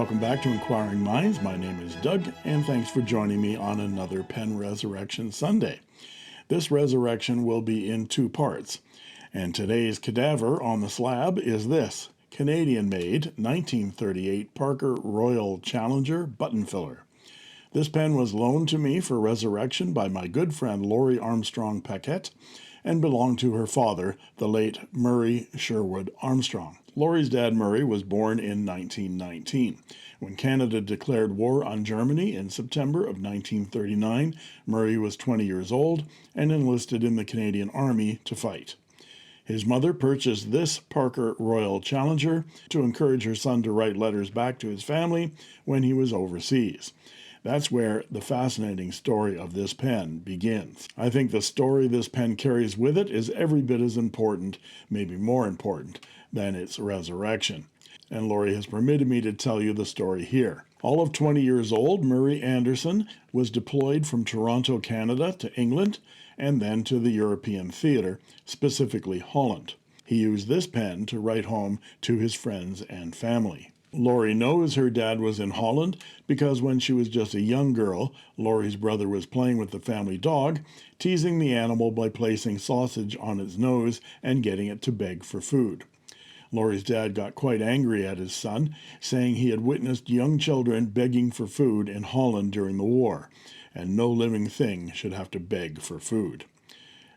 Welcome back to Inquiring Minds. My name is Doug, and thanks for joining me on another Pen Resurrection Sunday. This resurrection will be in two parts, and today's cadaver on the slab is this Canadian-made 1938 Parker Royal Challenger button filler. This pen was loaned to me for resurrection by my good friend Lorie Armstrong Paquette and belonged to her father, the late Murray Sherwood Armstrong. Lorie's dad, Murray, was born in 1919. When Canada declared war on Germany in September of 1939, Murray was 20 years old and enlisted in the Canadian Army to fight. His mother purchased this Parker Royal Challenger to encourage her son to write letters back to his family when he was overseas. That's where the fascinating story of this pen begins. I think the story this pen carries with it is every bit as important, maybe more important, than its resurrection. And Lorie has permitted me to tell you the story here. All of 20 years old, Murray Anderson was deployed from Toronto, Canada to England and then to the European theater, specifically Holland. He used this pen to write home to his friends and family. Lorie knows her dad was in Holland because when she was just a young girl, Lorie's brother was playing with the family dog, teasing the animal by placing sausage on its nose and getting it to beg for food. Lorie's dad got quite angry at his son, saying he had witnessed young children begging for food in Holland during the war, and no living thing should have to beg for food.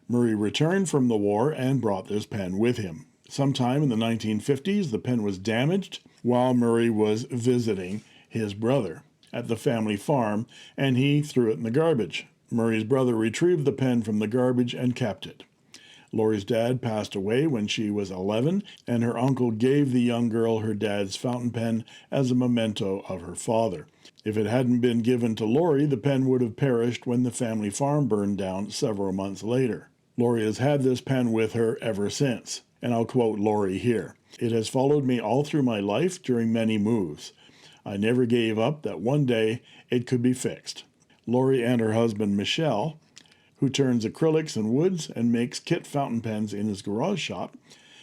Murray returned from the war and brought this pen with him. Sometime in the 1950s, the pen was damaged while Murray was visiting his brother at the family farm, and he threw it in the garbage. Murray's brother retrieved the pen from the garbage and kept it. Lorie's dad passed away when she was 11, and her uncle gave the young girl her dad's fountain pen as a memento of her father. If it hadn't been given to Lorie, the pen would have perished when the family farm burned down several months later. Lorie has had this pen with her ever since, and I'll quote Lorie here. "It has followed me all through my life during many moves. I never gave up that one day it could be fixed." Lorie and her husband Michelle, who turns acrylics and woods and makes kit fountain pens in his garage shop,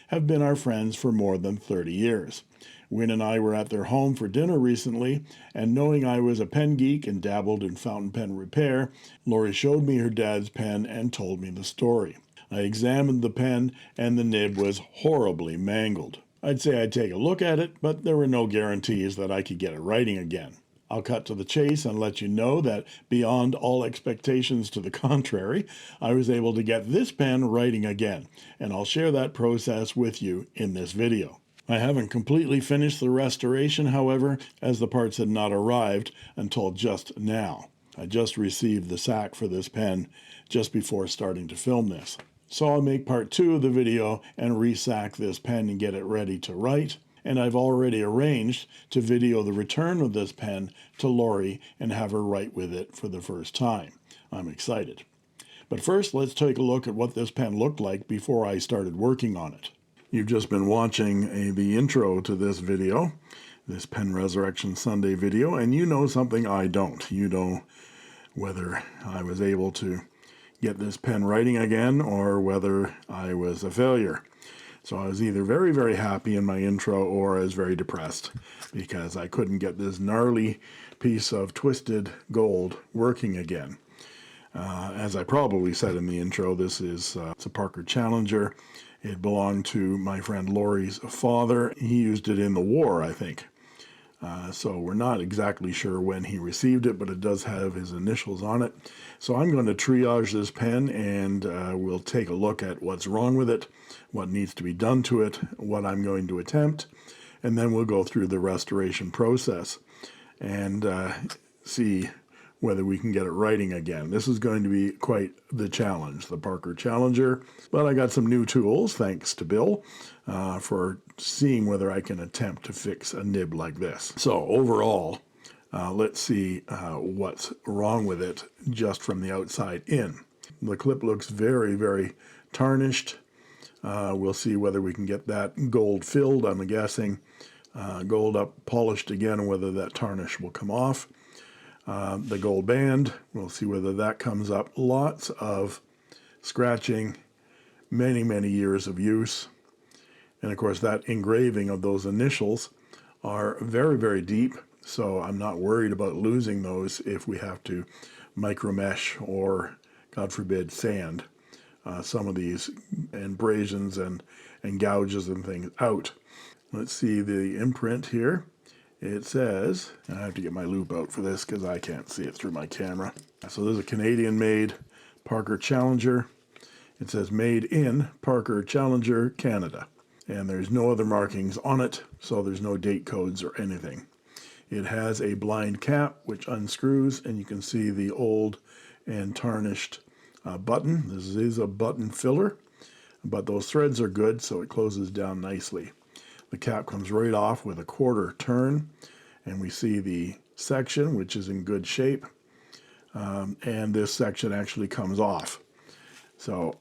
have been our friends for more than 30 years. Wynne and I were at their home for dinner recently, and knowing I was a pen geek and dabbled in fountain pen repair, Lorie showed me her dad's pen and told me the story. I examined the pen, and the nib was horribly mangled. I'd say I'd take a look at it, but there were no guarantees that I could get it writing again. I'll cut to the chase and let you know that beyond all expectations to the contrary, I was able to get this pen writing again, and I'll share that process with you in this video. I haven't completely finished the restoration, however, as the parts had not arrived until just now. I just received the sack for this pen just before starting to film this. So I'll make part 2 of the video and resack this pen and get it ready to write. And I've already arranged to video the return of this pen to Lorie and have her write with it for the first time. I'm excited. But first, let's take a look at what this pen looked like before I started working on it. You've just been watching the intro to this video, this Pen Resurrection Sunday video, and you know something I don't. You know whether I was able to get this pen writing again or whether I was a failure. So I was either very, very happy in my intro or I was very depressed because I couldn't get this gnarly piece of twisted gold working again. As I probably said in the intro, this is it's a Parker Challenger. It belonged to my friend Lorie's father. He used it in the war, I think. So we're not exactly sure when he received it, but it does have his initials on it. So I'm going to triage this pen and we'll take a look at what's wrong with it, what needs to be done to it, what I'm going to attempt, and then we'll go through the restoration process and see whether we can get it writing again. This is going to be quite the challenge, the Parker Challenger. But I got some new tools, thanks to Bill, for seeing whether I can attempt to fix a nib like this. So overall, let's see what's wrong with it just from the outside in. The clip looks very, very tarnished. We'll see whether we can get that gold filled, I'm guessing. Gold up, polished again, whether that tarnish will come off. The gold band, we'll see whether that comes up. Lots of scratching, many, many years of use. And of course that engraving of those initials are very, very deep so I'm not worried about losing those if we have to micromesh or, God forbid, sand some of these abrasions and gouges and things out. Let's see the imprint here. It says, I have to get my loop out for this because I can't see it through my camera. So this is a Canadian-made Parker Challenger. It says made in Parker Challenger, Canada. And there's no other markings on it, so there's no date codes or anything. It has a blind cap which unscrews, and you can see the old and tarnished button. This is a button filler, but those threads are good, so it closes down nicely. The cap comes right off with a quarter turn, and we see the section, which is in good shape, and this section actually comes off. So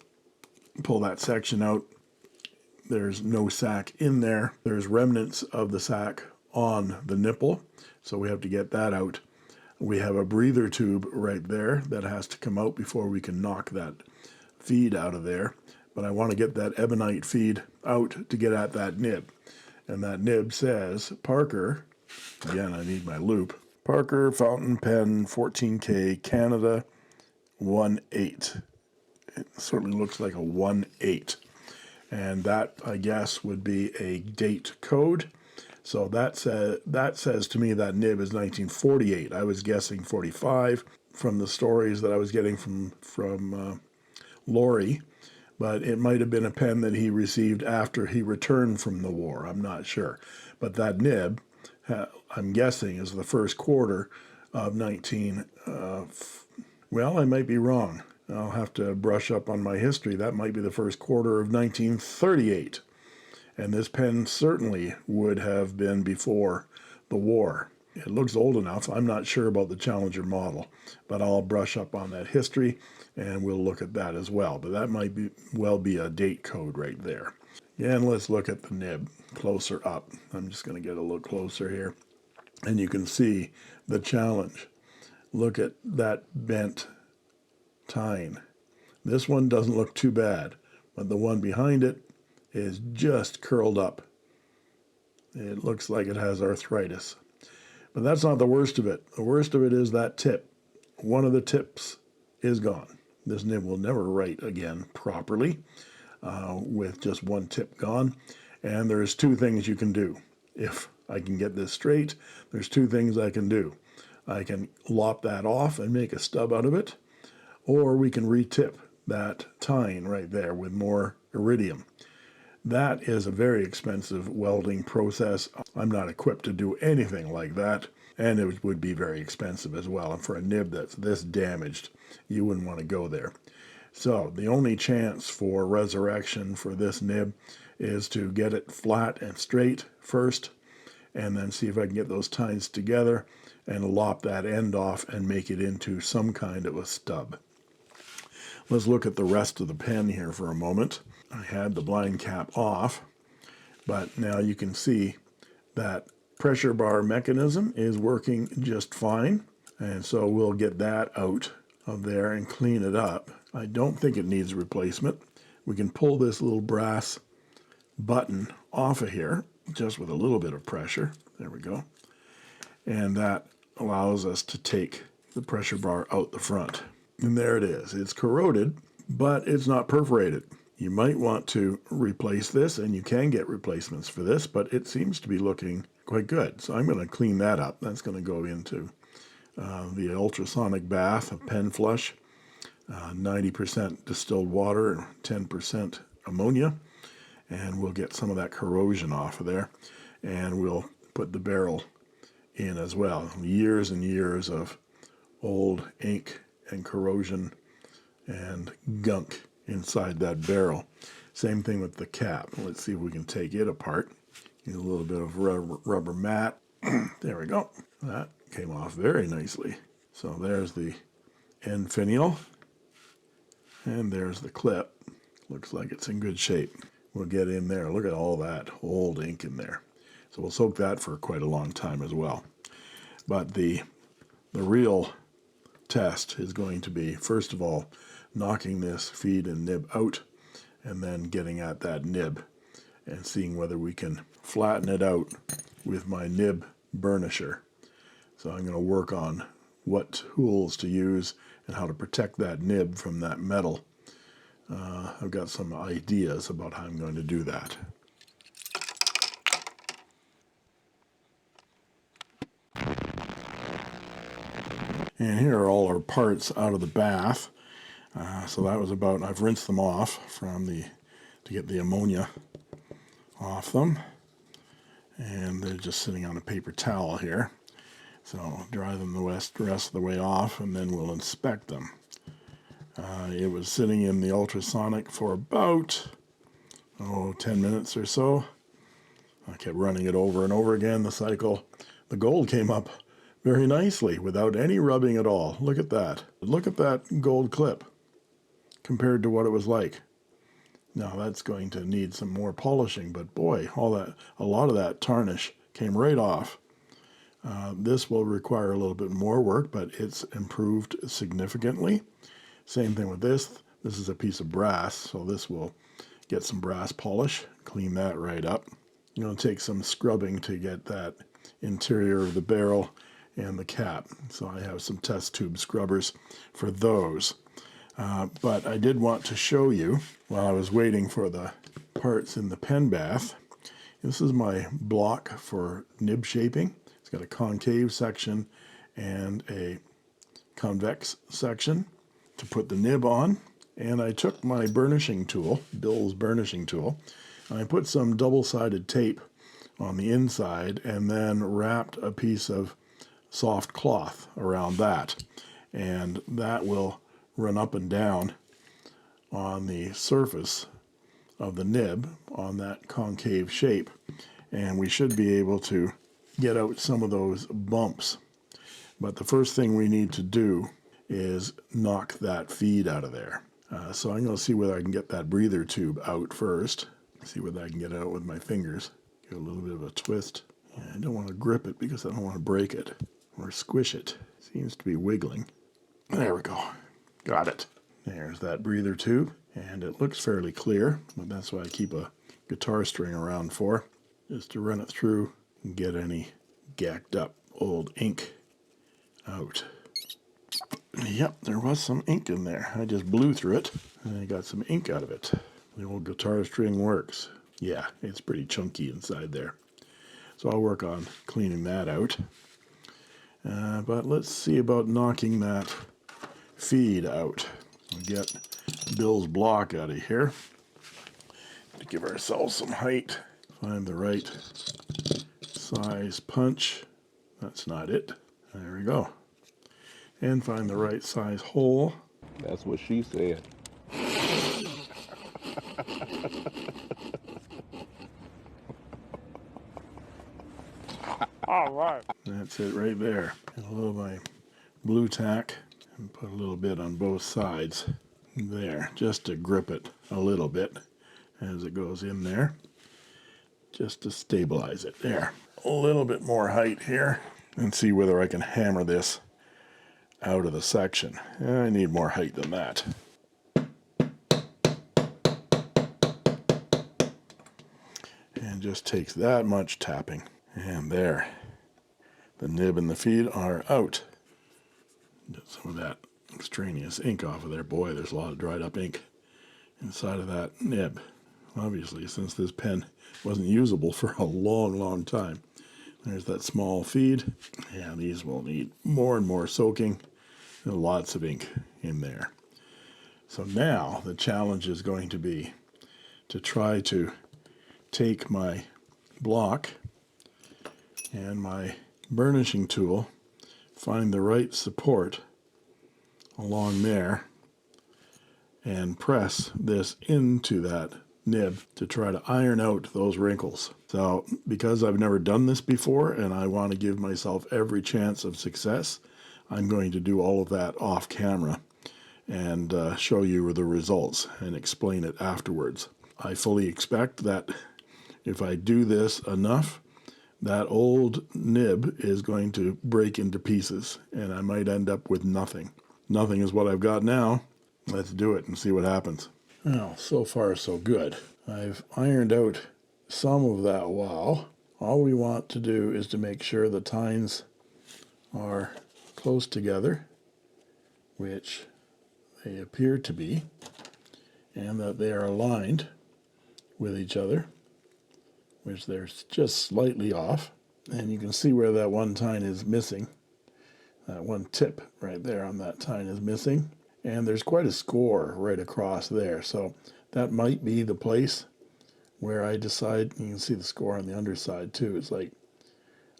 pull that section out. There's no sack in there. There's remnants of the sack on the nipple, so we have to get that out. We have a breather tube right there that has to come out before we can knock that feed out of there. But I want to get that ebonite feed out to get at that nib. And that nib says Parker, again I need my loop, Parker Fountain Pen 14K Canada 1/8. It certainly looks like a 1/8. And that, I guess, would be a date code. So that says to me that nib is 1948. I was guessing 45 from the stories that I was getting from Lorie, but it might have been a pen that he received after he returned from the war. I'm not sure. But that nib, I'm guessing, is the first quarter of well, I might be wrong. I'll have to brush up on my history. That might be the first quarter of 1938. And this pen certainly would have been before the war. It looks old enough. I'm not sure about the Challenger model, but I'll brush up on that history and we'll look at that as well. But that might well be a date code right there. And let's look at the nib closer up. I'm just going to get a little closer here. And you can see the challenge. Look at that bent tine. This one doesn't look too bad, but the one behind it is just curled up. It looks like it has arthritis. But that's not the worst of it. The worst of it is that tip. One of the tips is gone. This nib will never write again properly with just one tip gone. And there's two things you can do. If I can get this straight, there's two things I can do. I can lop that off and make a stub out of it, or we can retip that tine right there with more iridium. That is a very expensive welding process. I'm not equipped to do anything like that, and it would be very expensive as well. And for a nib that's this damaged, you wouldn't want to go there. So the only chance for resurrection for this nib is to get it flat and straight first, and then see if I can get those tines together and lop that end off and make it into some kind of a stub. Let's look at the rest of the pen here for a moment. I had the blind cap off, but now you can see that pressure bar mechanism is working just fine. And so we'll get that out of there and clean it up. I don't think it needs replacement. We can pull this little brass button off of here just with a little bit of pressure. There we go. And that allows us to take the pressure bar out the front. And there it is. It's corroded, but it's not perforated. You might want to replace this, and you can get replacements for this, but it seems to be looking quite good. So I'm going to clean that up. That's going to go into the ultrasonic bath of pen flush, 90% distilled water and 10% ammonia, and we'll get some of that corrosion off of there, and we'll put the barrel in as well. Years and years of old ink and corrosion and gunk inside that barrel. Same thing with the cap. Let's see if we can take it apart. Use a little bit of rubber mat. There we go. That came off very nicely. So there's the end finial, and there's the clip. Looks like it's in good shape. We'll get in there. Look at all that old ink in there. So we'll soak that for quite a long time as well. But the real test is going to be, first of all, knocking this feed and nib out, and then getting at that nib and seeing whether we can flatten it out with my nib burnisher. So I'm going to work on what tools to use and how to protect that nib from that metal. I've got some ideas about how I'm going to do that. And here are all our parts out of the bath. So that was about, I've rinsed them off to get the ammonia off them. And they're just sitting on a paper towel here. So I'll dry them the rest of the way off, and then we'll inspect them. It was sitting in the ultrasonic for about 10 minutes or so. I kept running it over and over again, the cycle. The gold came up very nicely without any rubbing at all. Look at that. Look at that gold clip compared to what it was like. Now that's going to need some more polishing, but boy, a lot of that tarnish came right off. This will require a little bit more work, but it's improved significantly. Same thing with this. This is a piece of brass, so this will get some brass polish, clean that right up. You're going to take some scrubbing to get that interior of the barrel and the cap. So I have some test tube scrubbers for those. But I did want to show you, while I was waiting for the parts in the pen bath, this is my block for nib shaping. It's got a concave section and a convex section to put the nib on. And I took my burnishing tool, Bill's burnishing tool, and I put some double-sided tape on the inside and then wrapped a piece of soft cloth around that. And that will run up and down on the surface of the nib on that concave shape, and we should be able to get out some of those bumps. But the first thing we need to do is knock that feed out of there. So I'm going to see whether I can get that breather tube out first. See whether I can get it out with my fingers. Give it a little bit of a twist. Yeah, I don't want to grip it because I don't want to break it or squish it. Seems to be wiggling. There we go. Got it. There's that breather tube, and it looks fairly clear, but that's what I keep a guitar string around for, just to run it through and get any gacked up old ink out. Yep, there was some ink in there. I just blew through it, and I got some ink out of it. The old guitar string works. Yeah, it's pretty chunky inside there. So I'll work on cleaning that out. But let's see about knocking that feed out. We'll get Bill's block out of here to give ourselves some height. Find the right size punch. That's not it. There we go. And find the right size hole. That's what she said. All right. That's it right there. And a little of my blue tack and put a little bit on both sides there, just to grip it a little bit as it goes in there, just to stabilize it. There. A little bit more height here, and see whether I can hammer this out of the section. I need more height than that. And just takes that much tapping. And there. The nib and the feed are out. Get some of that extraneous ink off of there. Boy, there's a lot of dried up ink inside of that nib. Obviously, since this pen wasn't usable for a long, long time. There's that small feed. Yeah, these will need more and more soaking. There's lots of ink in there. So now the challenge is going to be to try to take my block and my burnishing tool, find the right support along there, and press this into that nib to try to iron out those wrinkles. So because I've never done this before and I want to give myself every chance of success, I'm going to do all of that off camera and show you the results and explain it afterwards. I fully expect that if I do this enough, that old nib is going to break into pieces and I might end up with nothing. Nothing is what I've got now. Let's do it and see what happens. Well, so far so good. I've ironed out some of that wow. All we want to do is to make sure the tines are close together, which they appear to be, and that they are aligned with each other, which they're just slightly off. And you can see where that one tine is missing. That one tip right there on that tine is missing. And there's quite a score right across there. So that might be the place where I decide, you can see the score on the underside too. It's like,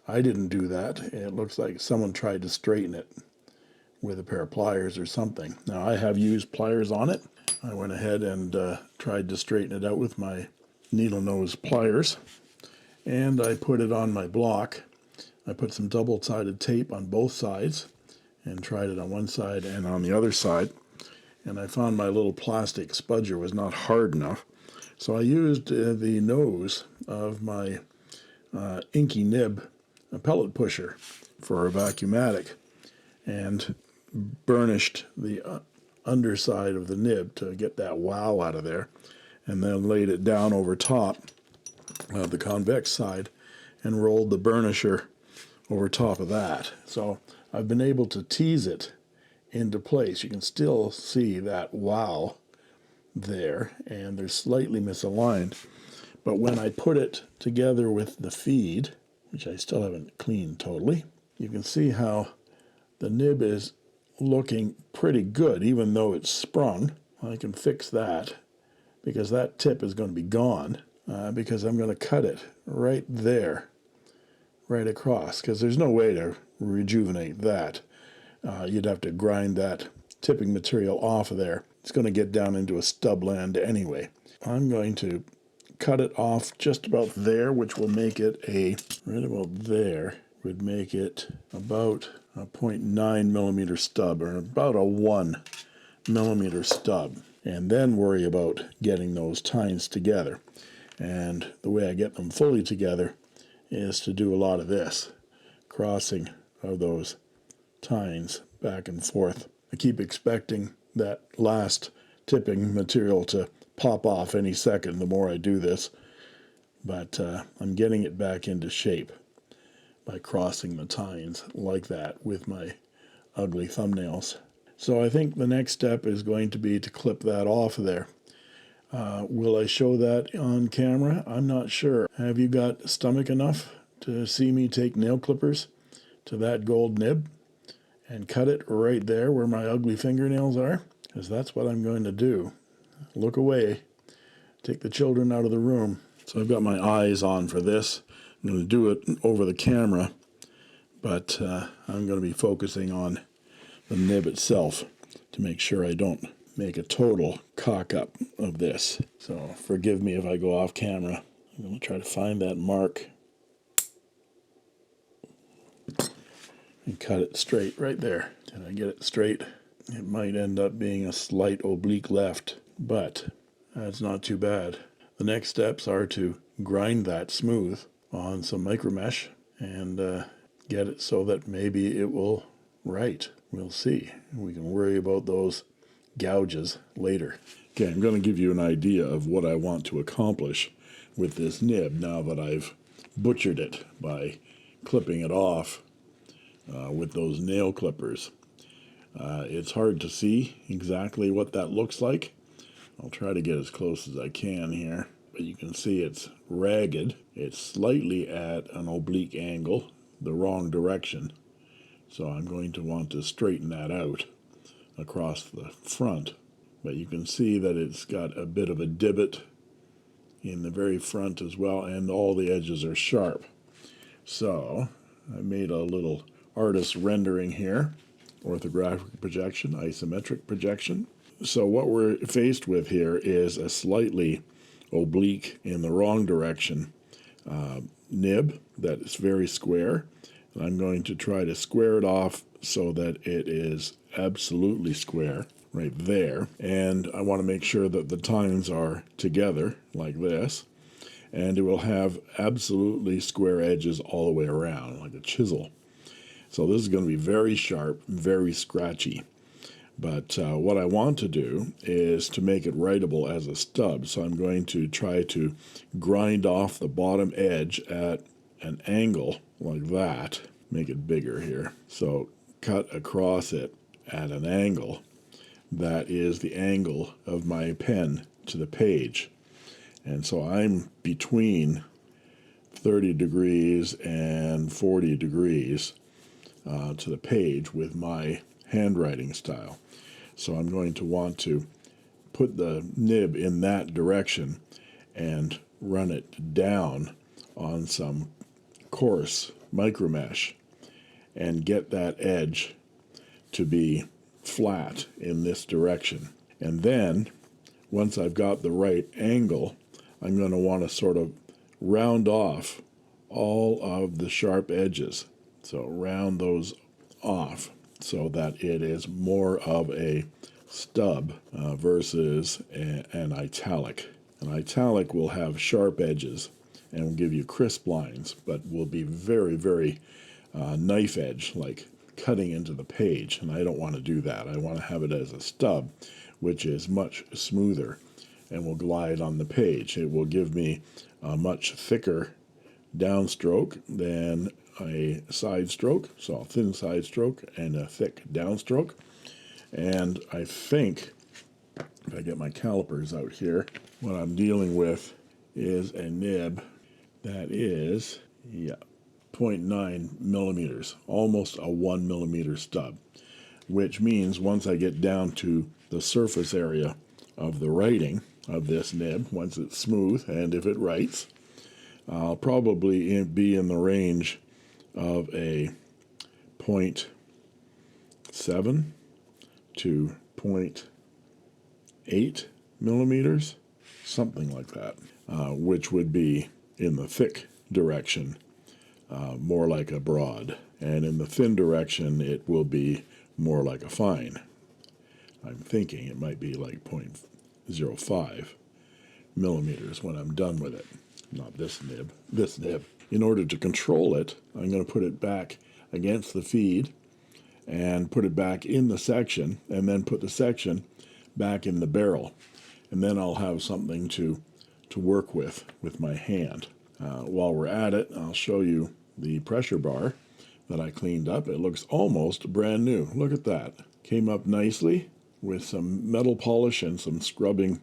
I didn't do that. It looks like someone tried to straighten it with a pair of pliers or something. Now I have used pliers on it. I went ahead and tried to straighten it out with my needle nose pliers. And I put it on my block. I put some double-sided tape on both sides and tried it on one side and on the other side. And I found my little plastic spudger was not hard enough. So I used the nose of my Inky Nib pellet pusher for a vacuumatic and burnished the underside of the nib to get that wow out of there, and then laid it down over top of the convex side and rolled the burnisher over top of that. So I've been able to tease it into place. You can still see that wow there, and they're slightly misaligned. But when I put it together with the feed, which I still haven't cleaned totally, you can see how the nib is looking pretty good, even though it's sprung. I can fix that because that tip is going to be gone because I'm going to cut it right there, right across, because there's no way to rejuvenate that. You'd have to grind that tipping material off of there. It's going to get down into a stub land anyway. I'm going to cut it off just about there, which will make it right about there, would make it about a 0.9 millimeter stub, or about a 1 millimeter stub, and then worry about getting those tines together. And the way I get them fully together is to do a lot of this, crossing of those tines back and forth. I keep expecting that last tipping material to pop off any second the more I do this, but I'm getting it back into shape by crossing the tines like that with my ugly thumbnails. So I think the next step is going to be to clip that off of there. Will I show that on camera? I'm not sure. Have you got stomach enough to see me take nail clippers to that gold nib and cut it right there where my ugly fingernails are? Because that's what I'm going to do. Look away. Take the children out of the room. So I've got my eyes on for this. I'm going to do it over the camera, but I'm going to be focusing on the nib itself to make sure I don't make a total cock-up of this. So forgive me if I go off camera. I'm going to try to find that mark and cut it straight right there. Did I get it straight? It might end up being a slight oblique left, but that's not too bad. The next steps are to grind that smooth on some micromesh and get it so that maybe it will write. We'll see. We can worry about those gouges later. Okay, I'm going to give you an idea of what I want to accomplish with this nib now that I've butchered it by clipping it off with those nail clippers. It's hard to see exactly what that looks like. I'll try to get as close as I can here, but you can see it's ragged. It's slightly at an oblique angle, the wrong direction. So I'm going to want to straighten that out across the front. But you can see that it's got a bit of a divot in the very front as well, and all the edges are sharp. So I made a little artist rendering here, orthographic projection, isometric projection. So what we're faced with here is a slightly oblique in the wrong direction nib that is very square. And I'm going to try to square it off so that it is absolutely square right there. And I want to make sure that the tines are together like this. And it will have absolutely square edges all the way around, like a chisel. So this is going to be very sharp, very scratchy. But what I want to do is to make it writable as a stub. So I'm going to try to grind off the bottom edge at an angle like that. make it bigger here. So cut across it at an angle that is the angle of my pen to the page. And so I'm between 30 degrees and 40 degrees to the page with my handwriting style. So I'm going to want to put the nib in that direction and run it down on some coarse micromesh and get that edge to be flat in this direction. And then once I've got the right angle, I'm going to want to sort of round off all of the sharp edges. So round those off so that it is more of a stub versus an italic. An italic will have sharp edges and will give you crisp lines, but will be very, very knife edge, like cutting into the page, and I don't want to do that. I want to have it as a stub, which is much smoother and will glide on the page. It will give me a much thicker downstroke than a side stroke, so a thin side stroke and a thick downstroke. And I think, if I get my calipers out here, what I'm dealing with is a nib that is, 0.9 millimeters, almost a 1 millimeter stub, which means once I get down to the surface area of the writing of this nib, once it's smooth and if it writes, I'll probably be in the range of a 0.7 to 0.8 millimeters, something like that, which would be in the thick direction, more like a broad, and in the thin direction it will be more like a fine. I'm thinking it might be like 0.05 millimeters when I'm done with it. Not this nib, this nib. In order to control it, I'm going to put it back against the feed and put it back in the section, and then put the section back in the barrel. And then I'll have something to work with my hand. While we're at it, I'll show you the pressure bar that I cleaned up. It looks almost brand new. Look at that. Came up nicely with some metal polish and some scrubbing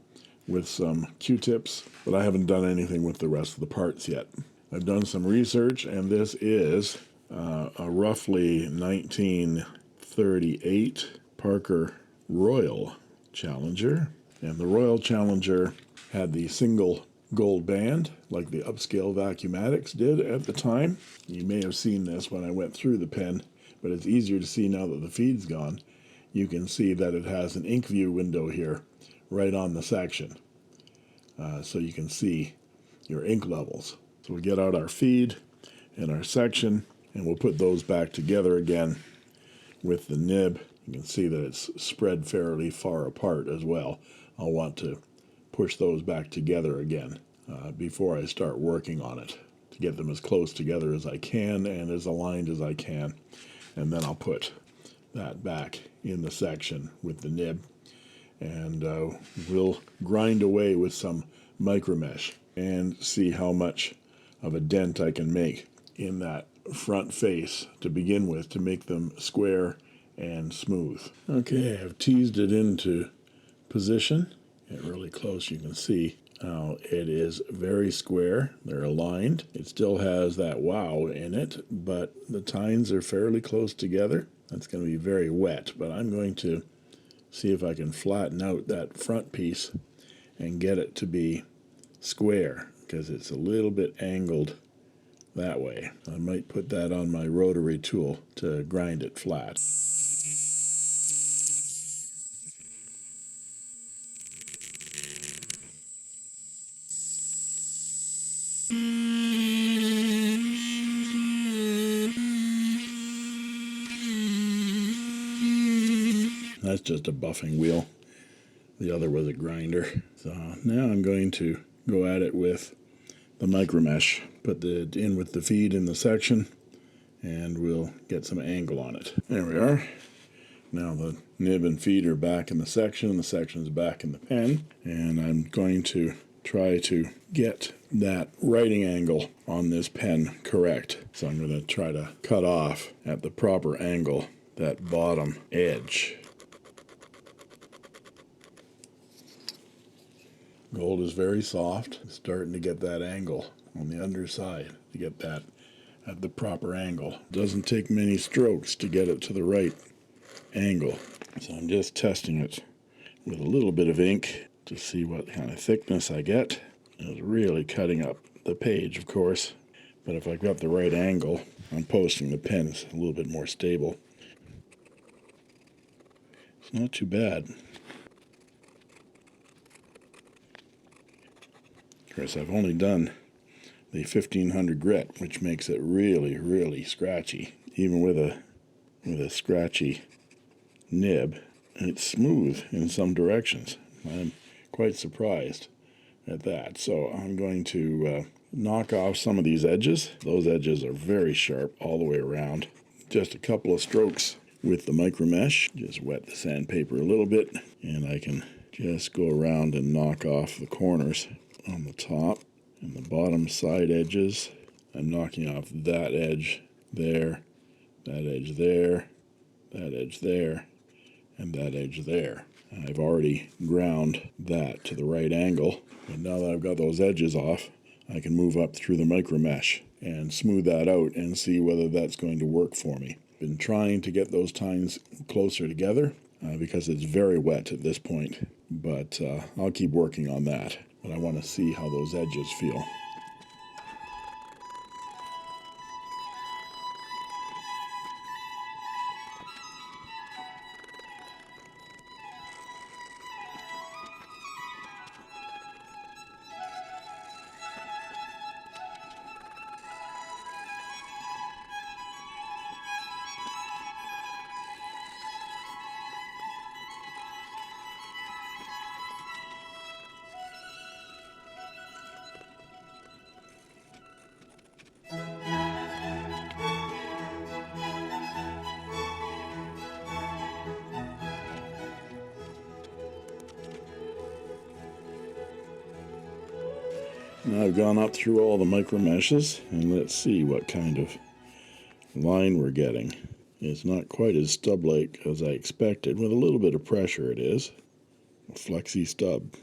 with some Q-tips, but I haven't done anything with the rest of the parts yet. I've done some research, and this is a roughly 1938 Parker Royal Challenger, and the Royal Challenger had the single gold band like the upscale Vacuumatics did at the time. You may have seen this when I went through the pen, but it's easier to see now that the feed's gone. You can see that it has an ink view window here right on the section, so you can see your ink levels. So we'll get out our feed and our section, and we'll put those back together again with the nib. You can see that it's spread fairly far apart as well. I'll want to push those back together again before I start working on it, to get them as close together as I can and as aligned as I can. And then I'll put that back in the section with the nib, and we'll grind away with some micromesh and see how much of a dent I can make in that front face to begin with, to make them square and smooth. Okay, I've teased it into position. Get really close, you can see how it is very square. They're aligned. It still has that wow in it, but the tines are fairly close together. That's going to be very wet, but I'm going to see if I can flatten out that front piece and get it to be square, because it's a little bit angled that way. I might put that on my rotary tool to grind it flat. That's just a buffing wheel. The other was a grinder. So now I'm going to go at it with the micromesh. Put it in with the feed in the section, and we'll get some angle on it. There we are. Now the nib and feed are back in the section. The section's back in the pen. And I'm going to try to get that writing angle on this pen correct. So I'm going to try to cut off at the proper angle that bottom edge. Gold is very soft. It's starting to get that angle on the underside to get that at the proper angle. It doesn't take many strokes to get it to the right angle. So I'm just testing it with a little bit of ink to see what kind of thickness I get. It's really cutting up the page, of course, but if I've got the right angle, I'm posting the pen is a little bit more stable. It's not too bad. Of course, I've only done the 1500 grit, which makes it really, really scratchy. Even with a scratchy nib, it's smooth in some directions. I'm quite surprised at that. So I'm going to knock off some of these edges. Those edges are very sharp all the way around. Just a couple of strokes with the Micromesh. Just wet the sandpaper a little bit, and I can just go around and knock off the corners on the top and the bottom side edges. I'm knocking off that edge there, that edge there, that edge there, and that edge there. I've already ground that to the right angle, and now that I've got those edges off, I can move up through the Micromesh and smooth that out and see whether that's going to work for me. Been trying to get those tines closer together because it's very wet at this point, but I'll keep working on that. But I want to see how those edges feel. Now I've gone up through all the Micromeshes, and let's see what kind of line we're getting. It's not quite as stub-like as I expected. With a little bit of pressure it is. A flexy stub.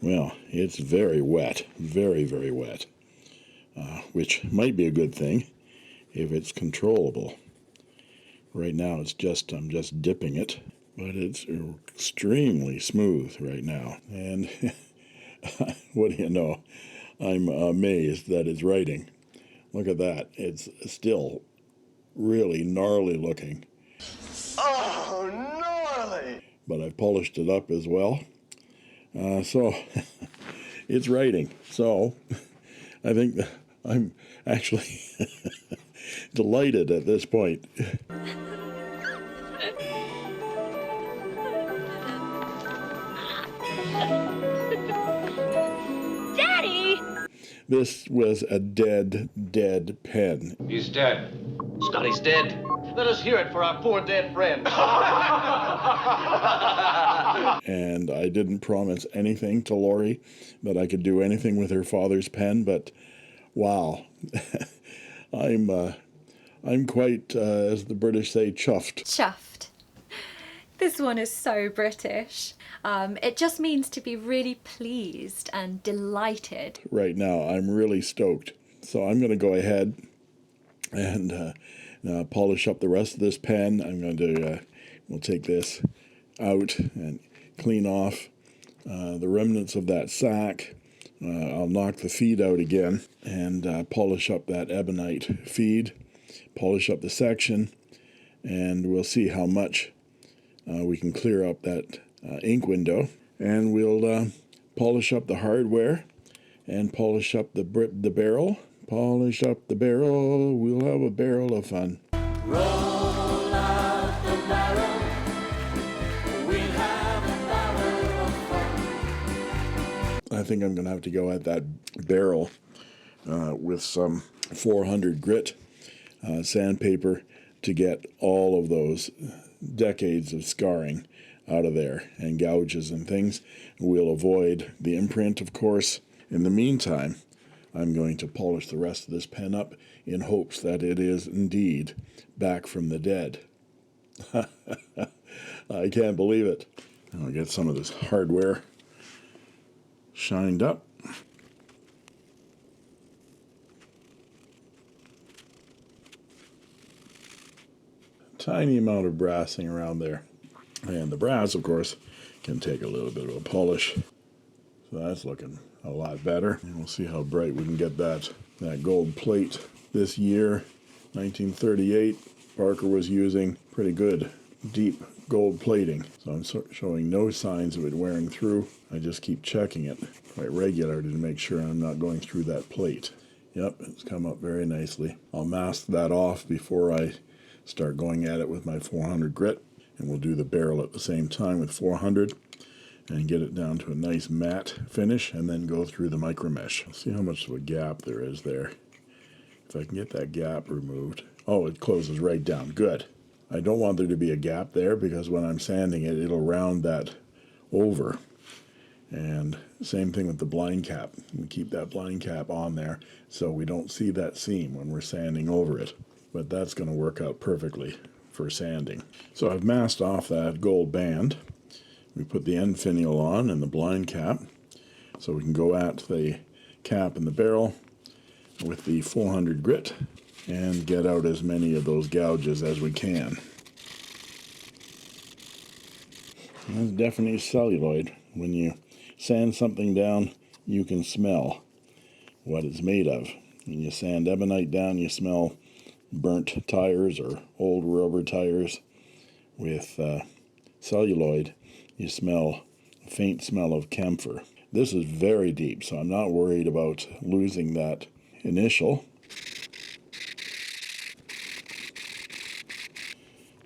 Well, it's very wet. Very, very wet. Which might be a good thing if it's controllable. Right now I'm just dipping it. But it's extremely smooth right now. And what do you know? I'm amazed that it's writing. Look at that. It's still really gnarly looking. Oh, gnarly! But I've polished it up as well. So it's writing. So I think that I'm actually delighted at this point. This was a dead pen. He's dead. Scotty's dead. Let us hear it for our poor dead friend. And I didn't promise anything to Lorie that I could do anything with her father's pen, but wow. I'm quite, as the British say, chuffed. Chuffed. This one is so British. It just means to be really pleased and delighted. Right now, I'm really stoked. So I'm going to go ahead and polish up the rest of this pen. I'm going to, we'll take this out and clean off the remnants of that sack. I'll knock the feed out again and polish up that ebonite feed, polish up the section, and we'll see how much we can clear up that ink window, and we'll polish up the hardware and polish up the barrel. Polish up the barrel, we'll have a barrel of fun. Roll out the barrel, we'll have a barrel of fun. I think I'm going to have to go at that barrel with some 400 grit sandpaper to get all of those decades of scarring out of there and gouges and things. We'll avoid the imprint, of course. In the meantime, I'm going to polish the rest of this pen up in hopes that it is indeed back from the dead. I can't believe it. I'll get some of this hardware shined up. Tiny amount of brassing around there. And the brass, of course, can take a little bit of a polish. So that's looking a lot better. And we'll see how bright we can get that gold plate. This year, 1938, Parker was using pretty good, deep gold plating. So I'm showing no signs of it wearing through. I just keep checking it quite regularly to make sure I'm not going through that plate. Yep, it's come up very nicely. I'll mask that off before I start going at it with my 400 grit, and we'll do the barrel at the same time with 400 and get it down to a nice matte finish, and then go through the Micromesh. See how much of a gap there is there. If I can get that gap removed. Oh, it closes right down. Good. I don't want there to be a gap there because when I'm sanding it, it'll round that over. And same thing with the blind cap. We keep that blind cap on there so we don't see that seam when we're sanding over it. But that's going to work out perfectly for sanding. So I've masked off that gold band. We put the end finial on and the blind cap so we can go at the cap and the barrel with the 400 grit and get out as many of those gouges as we can. That's definitely celluloid. When you sand something down, you can smell what it's made of. When you sand ebonite down, you smell burnt tires or old rubber tires. With celluloid, you smell a faint smell of camphor. This is very deep, so I'm not worried about losing that initial.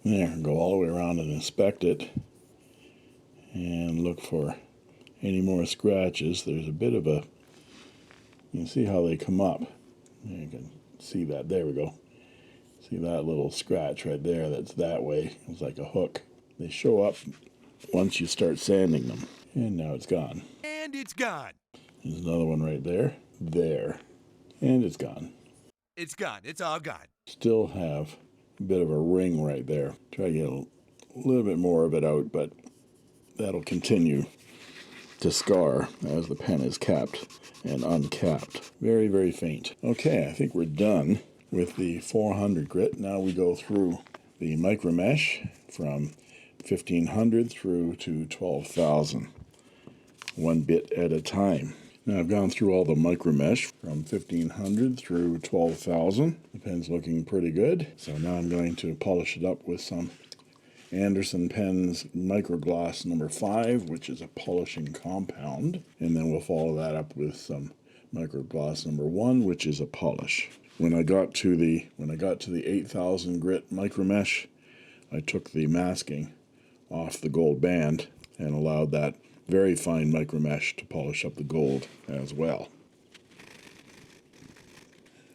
There, go all the way around and inspect it and look for any more scratches. There's a bit of a, you can see how they come up. You can see that, there we go. See that little scratch right there that's that way? It's like a hook. They show up once you start sanding them. And now it's gone. And it's gone. There's another one right there. There. And it's gone. It's gone. It's all gone. Still have a bit of a ring right there. Try to get a little bit more of it out, but that'll continue to scar as the pen is capped and uncapped. Very, very faint. Okay, I think we're done with the 400 grit. Now we go through the Micromesh from 1500 through to 12,000, one bit at a time. Now I've gone through all the Micromesh from 1500 through 12,000. The pen's looking pretty good. So now I'm going to polish it up with some Anderson Pens Microgloss number 5, which is a polishing compound. And then we'll follow that up with some Microgloss number 1, which is a polish. When I got to the 8,000 grit Micromesh, I took the masking off the gold band and allowed that very fine Micromesh to polish up the gold as well.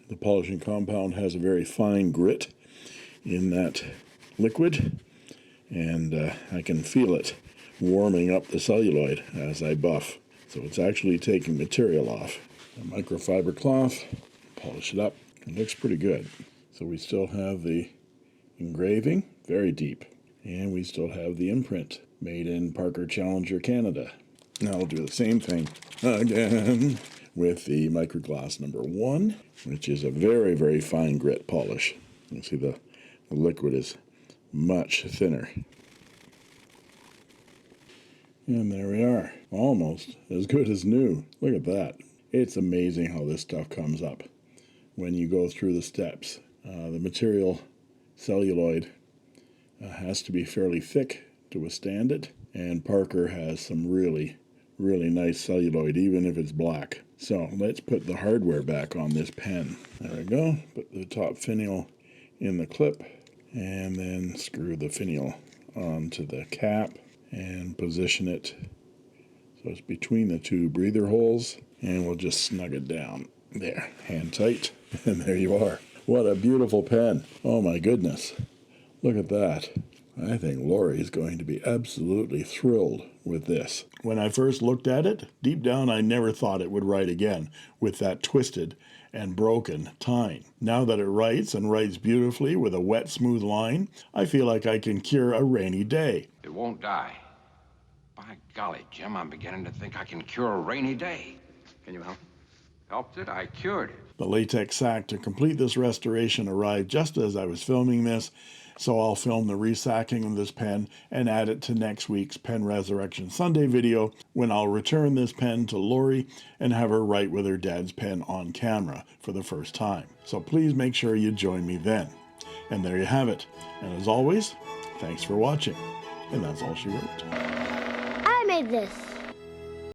The polishing compound has a very fine grit in that liquid, and I can feel it warming up the celluloid as I buff. So it's actually taking material off. A microfiber cloth, polish it up. It looks pretty good. So we still have the engraving, very deep, and we still have the imprint, made in Parker Challenger, Canada. Now I'll do the same thing again with the Microgloss number 1, which is a very, very fine grit polish. You see the liquid is much thinner. And there we are, almost as good as new. Look at that. It's amazing how this stuff comes up when you go through the steps. The material, celluloid, has to be fairly thick to withstand it, and Parker has some really, really nice celluloid, even if it's black. So let's put the hardware back on this pen. There we go. Put the top finial in the clip, and then screw the finial onto the cap and position it so it's between the two breather holes, and we'll just snug it down. There, hand tight, and there you are. What a beautiful pen. Oh my goodness. Look at that. I think Lorie is going to be absolutely thrilled with this. When I first looked at it, deep down I never thought it would write again with that twisted and broken tine. Now that it writes and writes beautifully with a wet, smooth line, I feel like I can cure a rainy day. It won't die. By golly, Jim, I'm beginning to think I can cure a rainy day. Can you help? Helped it? I cured it. The latex sack to complete this restoration arrived just as I was filming this, so I'll film the resacking of this pen and add it to next week's Pen Resurrection Sunday video when I'll return this pen to Lorie and have her write with her dad's pen on camera for the first time. So please make sure you join me then. And there you have it. And as always, thanks for watching. And that's all she wrote. I made this.